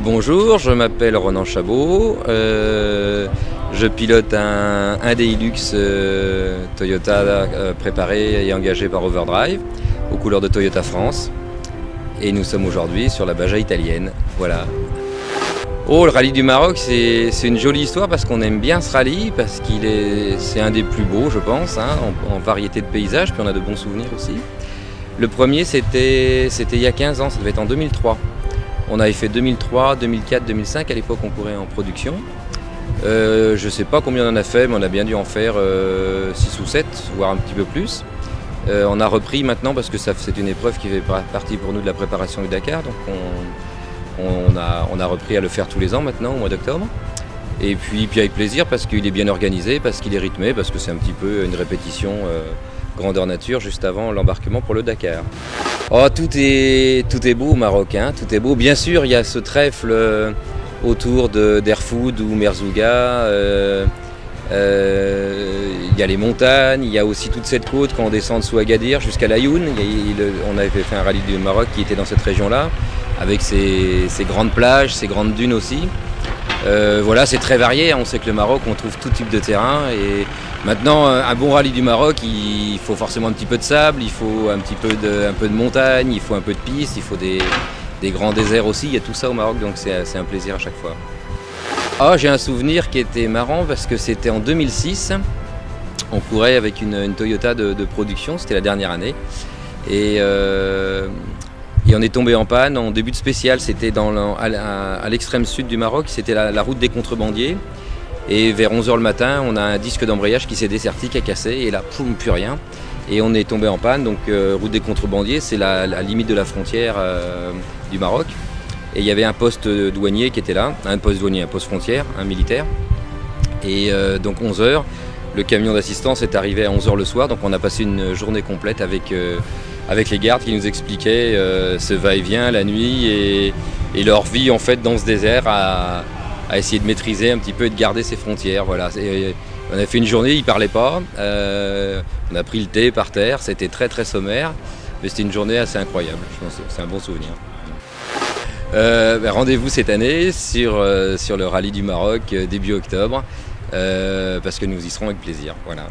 Bonjour, je m'appelle Ronan Chabot, je pilote un Hilux Toyota préparé et engagé par Overdrive aux couleurs de Toyota France, et nous sommes aujourd'hui sur la Baja italienne. Voilà. Oh, le rallye du Maroc, c'est une jolie histoire parce qu'on aime bien ce rallye, parce c'est un des plus beaux, je pense, hein, en variété de paysages, puis on a de bons souvenirs aussi. Le premier, c'était il y a 15 ans, ça devait être en 2003. On avait fait 2003, 2004, 2005, à l'époque on courait en production. Je ne sais pas combien on en a fait, mais on a bien dû en faire 6 ou 7, voire un petit peu plus. On a repris maintenant parce que c'est une épreuve qui fait partie pour nous de la préparation du Dakar. Donc on a repris à le faire tous les ans maintenant, au mois d'octobre. Et puis avec plaisir parce qu'il est bien organisé, parce qu'il est rythmé, parce que c'est un petit peu une répétition grandeur nature juste avant l'embarquement pour le Dakar. Oh, tout est beau au Maroc, hein, tout est beau. Bien sûr, il y a ce trèfle autour d'Erfoud ou Merzouga. Il y a les montagnes, il y a aussi toute cette côte quand on descend dessous Agadir jusqu'à Laayoune. On avait fait un rallye du Maroc qui était dans cette région-là, avec ses grandes plages, ses grandes dunes aussi. Voilà, c'est très varié. On sait que le Maroc, on trouve tout type de terrain. Et maintenant, un bon rallye du Maroc, il faut forcément un petit peu de sable, il faut un peu de montagne, il faut un peu de piste, il faut des grands déserts aussi. Il y a tout ça au Maroc, donc c'est un plaisir à chaque fois. Ah, j'ai un souvenir qui était marrant parce que c'était en 2006. On courait avec une Toyota de production, c'était la dernière année. Et on est tombé en panne en début de spécial, c'était à l'extrême sud du Maroc, c'était la route des contrebandiers. Et vers 11h le matin, on a un disque d'embrayage qui s'est desserti, qui a cassé, et là, poum, plus rien. Et on est tombé en panne, donc route des contrebandiers, c'est la limite de la frontière du Maroc. Et il y avait un poste douanier qui était là, un poste frontière, un militaire. Et donc 11h, le camion d'assistance est arrivé à 11h le soir, donc on a passé une journée complète avec les gardes qui nous expliquaient ce va-et-vient la nuit et leur vie en fait dans ce désert à essayer de maîtriser un petit peu et de garder ses frontières. Voilà. On a fait une journée, ils ne parlaient pas, on a pris le thé par terre, c'était très très sommaire, mais c'était une journée assez incroyable, je pense que c'est un bon souvenir. Rendez-vous cette année sur le rallye du Maroc début octobre, parce que nous y serons avec plaisir. Voilà.